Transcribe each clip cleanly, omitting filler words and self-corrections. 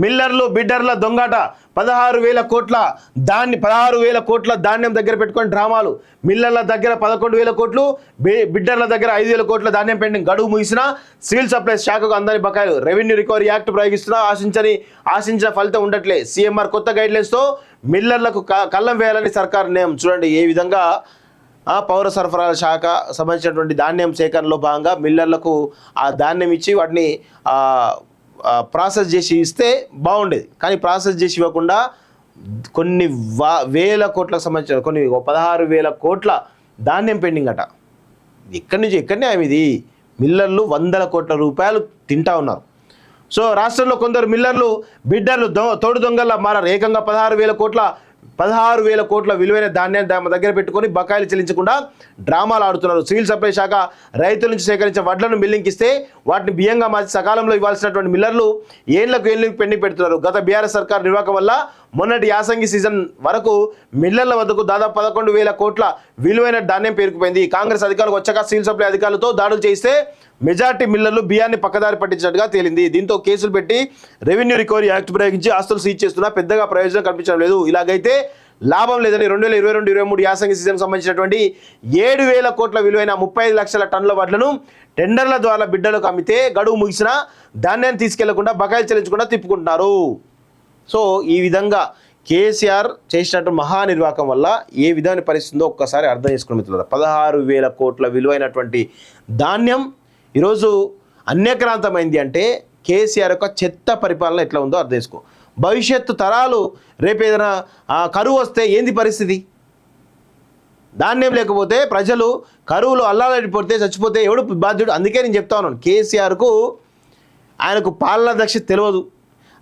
మిల్లర్లు బిడ్డర్ల దొంగాట 16,000 కోట్ల ధాన్యం దగ్గర పెట్టుకొని డ్రామాలు. మిల్లర్ల దగ్గర 11,000 కోట్లు, బిడ్డర్ల దగ్గర 5,000 కోట్ల ధాన్యం పెండింగ్. గడువు ముగిసిన సివిల్ సప్లైస్ శాఖకు అందని బకాయిలు. రెవెన్యూ రికవరీ యాక్ట్ ప్రయోగిస్తున్నా ఆశించిన ఫలితం ఉండట్లే. సీఎంఆర్ కొత్త గైడ్లైన్స్తో మిల్లర్లకు కళ్ళం వేయాలని సర్కారు నిర్ణయం. చూడండి ఏ విధంగా పౌర సరఫరాల శాఖ సంబంధించినటువంటి ధాన్యం సేకరణలో భాగంగా మిల్లర్లకు ఆ ధాన్యం ఇచ్చి వాటిని ప్రాసెస్ చేసి ఇస్తే బాగుండేది. కానీ ప్రాసెస్ చేసి ఇవ్వకుండా కొన్ని వేల కోట్లకు సంబంధించిన 16,000 కోట్ల ధాన్యం పెండింగ్ అట. ఎక్కడనే ఇది మిల్లర్లు 100 కోట్ల రూపాయలు తింటా ఉన్నారు. సో రాష్ట్రంలో కొందరు మిల్లర్లు బిడ్డర్లు తోడు దొంగల్లా మారారు. ఏకంగా 16,000 కోట్ల విలువైన ధాన్యాన్ని తమ దగ్గర పెట్టుకొని బకాయిలు చెల్లించకుండా డ్రామాలు ఆడుతున్నారు. సివిల్ సప్లై శాఖ రైతుల నుంచి సేకరించిన వడ్లను మిల్లింగ్కి ఇస్తే వాటిని బియ్యంగా మార్చి సకాలంలో ఇవ్వాల్సినటువంటి మిల్లర్లు ఏళ్లకు పెండింగ్ పెడుతున్నారు. గత బీఆర్ఎస్ సర్కార్ నిర్వాహకం వల్ల మొన్నటి యాసంగి సీజన్ వరకు మిల్లర్ల వద్దకు దాదాపు 11,000 కోట్ల విలువైన ధాన్యం పేరుకుపోయింది. కాంగ్రెస్ అధికారులకు వచ్చాక సివిల్ సప్లై అధికారులతో దాడులు చేస్తే మెజార్టీ మిల్లర్లు బియ్యాన్ని పక్కదారి పట్టించినట్టుగా తేలింది. దీంతో కేసులు పెట్టి రెవెన్యూ రికవరీ యాక్ట్ ప్రయోగించి ఆస్తులు సీజ్ చేస్తున్నా పెద్దగా ప్రయోజనం కనిపించడం లేదు. ఇలాగైతే లాభం లేదని 2022-23 యాసంగి సీజన్ సంబంధించినటువంటి 7,000 కోట్ల విలువైన 35 లక్షల టన్నుల వడ్లను టెండర్ల ద్వారా బిడ్డలకు అమ్మితే గడువు ముగిసిన ధాన్యాన్ని తీసుకెళ్లకుండా బకాయిలు చెల్లించకుండా తిప్పుకుంటున్నారు. సో ఈ విధంగా కేసీఆర్ చేసినట్టు మహానిర్వాహకం వల్ల ఏ విధమైన పరిస్థితుందో ఒక్కసారి అర్థం చేసుకున్న మిత్రులారా. 16,000 కోట్ల విలువైనటువంటి ధాన్యం ఈరోజు అన్యక్రాంతమైంది అంటే కేసీఆర్ యొక్క చెత్త పరిపాలన ఎట్లా ఉందో అర్థం చేసుకో. భవిష్యత్తు తరాలు రేపు ఏదైనా కరువు వస్తే ఏంది పరిస్థితి? ధాన్యం లేకపోతే ప్రజలు కరువులు అల్లాడిపోతే చచ్చిపోతే ఎవడు బాధ్యుడు? అందుకే నేను చెప్తా ఉన్నాను, కేసీఆర్కు ఆయనకు పాలనా దక్షత తెలియదు.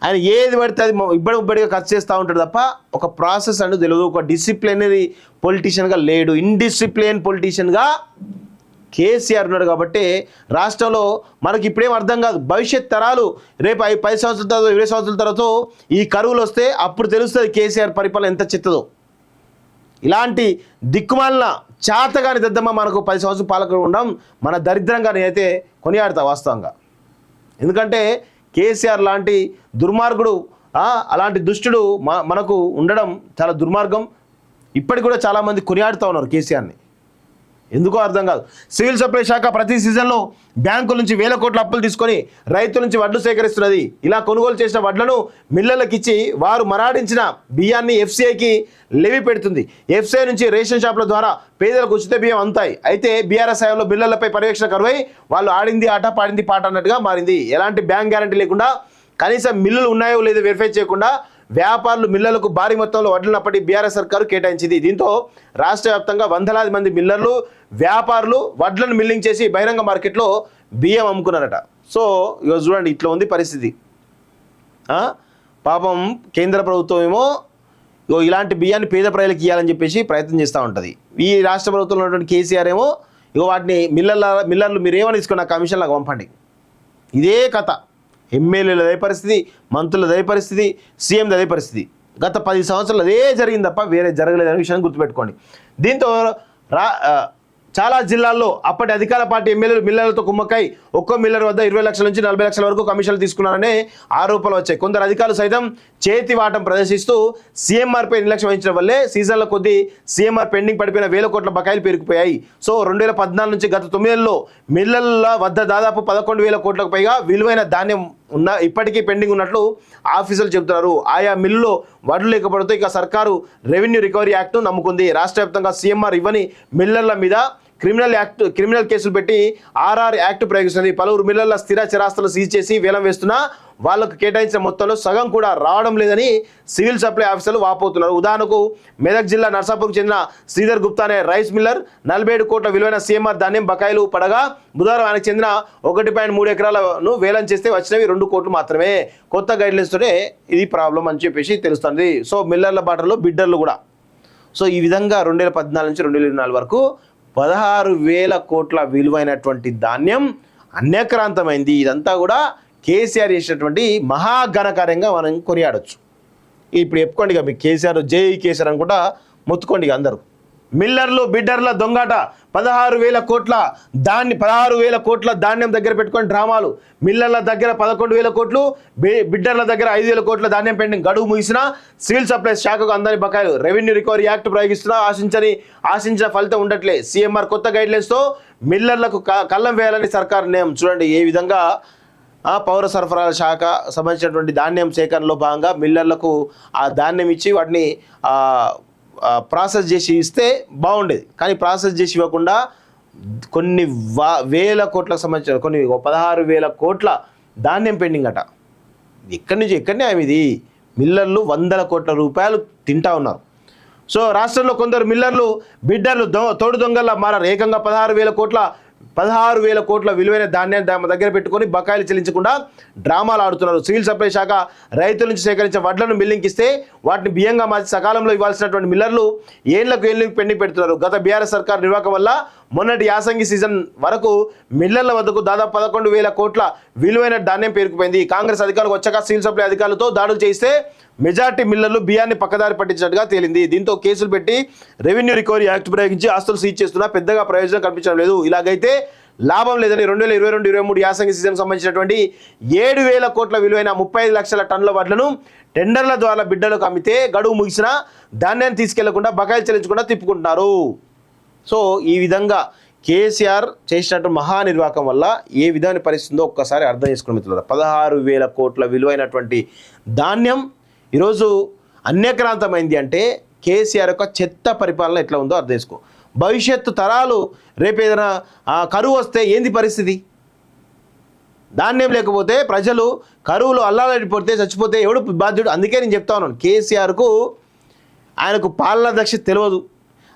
ఆయన ఏది పడితే అది ఇబ్బడిగా ఖర్చు చేస్తూ ఉంటాడు తప్ప ఒక ప్రాసెస్ అనేది తెలియదు. ఒక డిసిప్లినరీ పొలిటీషియన్గా లేడు, ఇన్డిసిప్లిన్ పొలిటీషియన్గా కేసీఆర్ ఉన్నాడు. కాబట్టి రాష్ట్రంలో మనకి ఇప్పుడేం అర్థం కాదు. భవిష్యత్ తరాలు రేపు 10 సంవత్సరాల తర్వాత 20 సంవత్సరాల తర్వాత ఈ కరువులు వస్తే అప్పుడు తెలుస్తుంది కేసీఆర్ పరిపాలన ఎంత చెత్తదో. ఇలాంటి దిక్కుమాలిన చాతగాని దద్దమ్మ మనకు 10 సంవత్సరాలు పాలకులు ఉండడం మన దరిద్రంగా నేనైతే కొనియాడతా వాస్తవంగా. ఎందుకంటే కేసీఆర్ లాంటి దుర్మార్గుడు అలాంటి దుష్టుడు మనకు ఉండడం చాలా దుర్మార్గం. ఇప్పటికి కూడా చాలామంది కొనియాడుతూ ఉన్నారు కేసీఆర్ని, ఎందుకో అర్థం కాదు. సివిల్ సప్లై శాఖ ప్రతి సీజన్లో బ్యాంకుల నుంచి 1,000 కోట్ల అప్పులు తీసుకొని రైతుల నుంచి వడ్లు సేకరిస్తున్నది. ఇలా కొనుగోలు చేసిన వడ్లను మిల్లర్లకు ఇచ్చి వారు మరాడించిన బియ్యాన్ని ఎఫ్సీఐకి లెవీ పెడుతుంది. ఎఫ్సీఐ నుంచి రేషన్ షాపుల ద్వారా పేదలకు ఉచిత బియ్యం అందుతాయి. అయితే బీఆర్ఎస్ హయాంలో మిల్లర్లపై పర్యవేక్షణ కరువై వాళ్ళు ఆడింది ఆట పాడింది పాట అన్నట్టుగా మారింది. ఎలాంటి బ్యాంక్ గ్యారంటీ లేకుండా కనీసం మిల్లులు ఉన్నాయో లేదో వెరిఫై చేయకుండా వ్యాపారులు మిల్లర్లకు భారీ మొత్తంలో వడ్లనప్పటి బీఆర్ఎస్ సర్కారు కేటాయించింది. దీంతో రాష్ట్ర వ్యాప్తంగా వందలాది మంది మిల్లర్లు వ్యాపారులు వడ్లను మిల్లింగ్ చేసి బహిరంగ మార్కెట్లో బియ్యం అమ్ముకున్నారట. సో ఇక చూడండి ఇట్లా ఉంది పరిస్థితి. పాపం కేంద్ర ప్రభుత్వం ఏమో ఇలాంటి బియ్యాన్ని పేద ప్రజలకు ఇవ్వాలని చెప్పేసి ప్రయత్నం చేస్తూ ఉంటుంది. ఈ రాష్ట్ర ప్రభుత్వంలో ఉన్నటువంటి కేసీఆర్ ఏమో వాటిని మిల్లర్లు మీరు ఏమని తీసుకున్న కమిషన్లకు పంపండి. ఇదే కథ. ఎమ్మెల్యేలు అదే పరిస్థితి, మంత్రులు అదే పరిస్థితి, సీఎం అదే పరిస్థితి. గత 10 సంవత్సరాలు అదే జరిగింది తప్ప వేరే జరగలేదనే విషయాన్ని గుర్తుపెట్టుకోండి. దీంతో చాలా జిల్లాల్లో అప్పటి అధికార పార్టీ ఎమ్మెల్యేలు మిల్లర్లతో కుమ్మక్కై ఒక్కో మిల్లర్ వద్ద 20 లక్షల నుంచి 40 లక్షల వరకు కమిషన్లు తీసుకున్నారనే ఆరోపణలు వచ్చాయి. కొందరు అధికారులు సైతం చేతివాటం ప్రదర్శిస్తూ సీఎంఆర్పై నిర్లక్ష్యం వహించడం వల్లే సీజన్ల కొద్దీ సీఎంఆర్ పెండింగ్ పడిపోయిన 1,000 కోట్ల బకాయిలు పేరుకుపోయాయి. సో 2014 నుంచి గత 9 నెలల్లో మిల్లర్ల వద్ద దాదాపు 11,000 కోట్లకు పైగా విలువైన ధాన్యం ఇప్పటికీ పెండింగ్ ఉన్నట్లు ఆఫీసర్లు చెబుతున్నారు. ఆయా మిల్లులో వడ్లు లేకపోవడంతో ఇక సర్కారు రెవెన్యూ రికవరీ యాక్ట్ను నమ్ముకుంది. రాష్ట్ర వ్యాప్తంగా సీఎంఆర్ ఇవ్వని మిల్లర్ల మీద క్రిమినల్ కేసులు పెట్టి ఆర్ఆర్ యాక్ట్ ప్రయోగిస్తుంది. పలువురు మిల్లర్ల స్థిర చిరాస్తులు సీజ్ చేసి వేలం వేస్తున్నా వాళ్లకు కేటాయించిన మొత్తంలో సగం కూడా రావడం లేదని సివిల్ సప్లై ఆఫీసర్లు వాపోతున్నారు. ఉదాహరణకు మెదక్ జిల్లా నర్సాపూర్కు చెందిన శ్రీధర్ గుప్తా అనే రైస్ మిల్లర్ 47 కోట్ల విలువైన సీఎంఆర్ ధాన్యం బకాయిలు పడగా బుధవారం ఆయనకు చెందిన 1.3 ఎకరాలను వేలం చేస్తే వచ్చినవి 2 కోట్లు మాత్రమే. కొత్త గైడ్లైన్స్ తోనే ఇది ప్రాబ్లం అని చెప్పేసి తెలుస్తుంది. సో మిల్లర్ల బాటలో బిడ్డర్లు కూడా. సో ఈ విధంగా 2014 నుంచి 2024 వరకు 16,000 కోట్ల విలువైనటువంటి ధాన్యం అన్యక్రాంతమైంది. ఇదంతా కూడా కేసీఆర్ చేసినటువంటి మహాఘనకార్యంగా మనం కొనియాడొచ్చు. ఇప్పుడు చెప్పుకోండి ఇక మీకు కేసీఆర్ జై కేసీఆర్ అనుకుంటా మొత్తుకోండి ఇక అందరూ. మిల్లర్లు బిడ్డర్ల దొంగాట 16,000 కోట్ల ధాన్యం దగ్గర పెట్టుకొని డ్రామాలు. మిల్లర్ల దగ్గర 11,000 కోట్లు, బిడ్డర్ల దగ్గర 5,000 కోట్ల ధాన్యం పెండింగ్. గడువు ముగిసిన సివిల్ సప్లైస్ శాఖకు అందని బకాయిలు. రెవెన్యూ రికవరీ యాక్ట్ ప్రయోగిస్తున్నా ఆశించిన ఫలితం ఉండట్లే. సీఎంఆర్ కొత్త గైడ్లైన్స్తో మిల్లర్లకు కళ్ళం వేయాలని సర్కార్ నిర్ణయం. చూడండి ఏ విధంగా పౌర సరఫరాల శాఖ సంబంధించినటువంటి ధాన్యం సేకరణలో భాగంగా మిల్లర్లకు ఆ ధాన్యం ఇచ్చి వాటిని ప్రాసెస్ చేసి ఇస్తే బాగుండేది. కానీ ప్రాసెస్ చేసి ఇవ్వకుండా కొన్ని వేల కోట్లకు సంబంధించిన 16,000 కోట్ల ధాన్యం పెండింగ్ అట. ఎక్కడనే ఇది మిల్లర్లు 100 కోట్ల రూపాయలు తింటా ఉన్నారు. సో రాష్ట్రంలో కొందరు మిల్లర్లు బిడ్డర్లు తోడు దొంగల్లా మారారు. ఏకంగా 16,000 కోట్ల విలువైన ధాన్యాన్ని తమ దగ్గర పెట్టుకొని బకాయిలు చెల్లించకుండా డ్రామాలు ఆడుతున్నారు. సివిల్ సప్లై శాఖ రైతుల నుంచి సేకరించిన వడ్లను మిల్లింగ్కి ఇస్తే వాటిని బియ్యంగా మార్చి సకాలంలో ఇవ్వాల్సినటువంటి మిల్లర్లు ఏళ్లకు పెండింగ్ పెడుతున్నారు. గత బీఆర్ఎస్ సర్కార్ నిర్వాహకం వల్ల మొన్నటి యాసంగి సీజన్ వరకు మిల్లర్ల వద్దకు దాదాపు 11,000 కోట్ల విలువైన ధాన్యం పేరుకుపోయింది. కాంగ్రెస్ అధికారులకు వచ్చాక సివిల్ సప్లై అధికారులతో దాడులు చేస్తే మెజార్టీ మిల్లర్లు బియ్యాన్ని పక్కదారి పట్టించినట్టుగా తేలింది. దీంతో కేసులు పెట్టి రెవెన్యూ రికవరీ యాక్ట్ ప్రయోగించి ఆస్తులు సీజ్ చేస్తున్నా పెద్దగా ప్రయోజనం కనిపించడం లేదు. ఇలాగైతే లాభం లేదని 2022-23 యాసంగి సీజన్ సంబంధించినటువంటి 7,000 కోట్ల విలువైన 35 లక్షల టన్నుల వడ్లను టెండర్ల ద్వారా బిడ్డలకు అమ్మితే గడువు ముగిసిన ధాన్యాన్ని తీసుకెళ్లకుండా బకాయిలు చెల్లించకుండా తిప్పుకుంటున్నారు. సో ఈ విధంగా కేసీఆర్ చేసినట్టు మహానిర్వాహకం వల్ల ఏ విధమైన పరిస్థితుందో ఒక్కసారి అర్థం చేసుకున్న మిత్రులారా. 16,000 కోట్ల విలువైనటువంటి ధాన్యం ఈరోజు అన్యక్రాంతమైంది అంటే కేసీఆర్ యొక్క చెత్త పరిపాలన ఎట్లా ఉందో అర్థం చేసుకో. భవిష్యత్తు తరాలు రేపు ఏదైనా కరువు వస్తే ఏంది పరిస్థితి? ధాన్యం లేకపోతే ప్రజలు కరువులు అల్లాడిపోతే చచ్చిపోతే ఎవడు బాధ్యుడు? అందుకే నేను చెప్తా ఉన్నాను, కేసీఆర్కు ఆయనకు పాలనా దక్షత తెలియదు.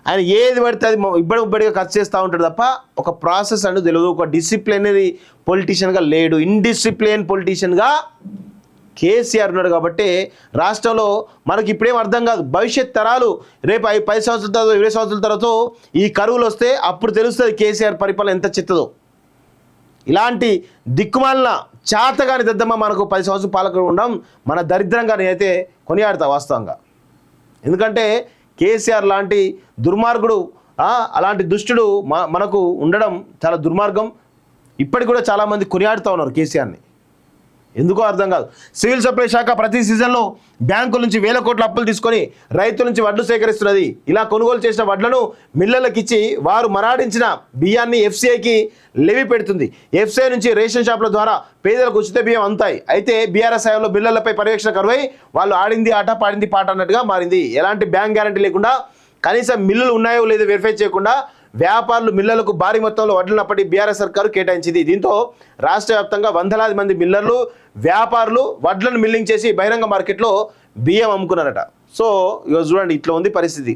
ఆయన ఏది పడితే అది ఇబ్బడిగా ఖర్చు చేస్తూ ఉంటాడు తప్ప ఒక ప్రాసెస్ అనేది తెలియదు. ఒక డిసిప్లినరీ పొలిటీషియన్గా లేడు, ఇన్డిసిప్లిన్ పొలిటీషియన్గా కేసీఆర్ ఉన్నాడు. కాబట్టి రాష్ట్రంలో మనకి ఇప్పుడేం అర్థం కాదు. భవిష్యత్ తరాలు రేపు 10 సంవత్సరాల తర్వాత 20 సంవత్సరాల తర్వాత ఈ కరువులు వస్తే అప్పుడు తెలుస్తుంది కేసీఆర్ పరిపాలన ఎంత చెత్తదో. ఇలాంటి దిక్కుమాలిన చాతగాని దద్దమ్మ మనకు 10 సంవత్సరాలు పాలకులు ఉండడం మన దరిద్రంగా నేనైతే కొనియాడతా వాస్తవంగా. ఎందుకంటే కేసీఆర్ లాంటి దుర్మార్గుడు అలాంటి దుష్టుడు మనకు ఉండడం చాలా దుర్మార్గం. ఇప్పటికి కూడా చాలామంది కొనియాడుతూ ఉన్నారు కేసీఆర్ని, ఎందుకో అర్థం కాదు. సివిల్ సప్లై శాఖ ప్రతి సీజన్లో బ్యాంకుల నుంచి 1,000 కోట్ల అప్పులు తీసుకొని రైతుల నుంచి వడ్లు సేకరిస్తున్నది. ఇలా కొనుగోలు చేసిన వడ్లను మిల్లర్లకు ఇచ్చి వారు మరాడించిన బియ్యాన్ని ఎఫ్సీఐకి లెవీ పెడుతుంది. ఎఫ్సీఐ నుంచి రేషన్ షాపుల ద్వారా పేదలకు ఉచిత బియ్యం అందుతాయి. అయితే బీఆర్ఎస్ హయాంలో మిల్లర్లపై పర్యవేక్షణ కరువై వాళ్ళు ఆడింది ఆట పాడింది పాట అన్నట్టుగా మారింది. ఎలాంటి బ్యాంక్ గ్యారంటీ లేకుండా కనీసం మిల్లులు ఉన్నాయో లేదో వెరిఫై చేయకుండా వ్యాపారులు మిల్లర్లకు భారీ మొత్తంలో వడ్లనప్పటి బీఆర్ఎస్ సర్కారు కేటాయించింది. దీంతో రాష్ట్ర వ్యాప్తంగా వందలాది మంది మిల్లర్లు వ్యాపారులు వడ్లను మిల్లింగ్ చేసి బహిరంగ మార్కెట్లో బియ్యం అమ్ముకున్నారట. సో ఇక చూడండి ఇట్లా ఉంది పరిస్థితి.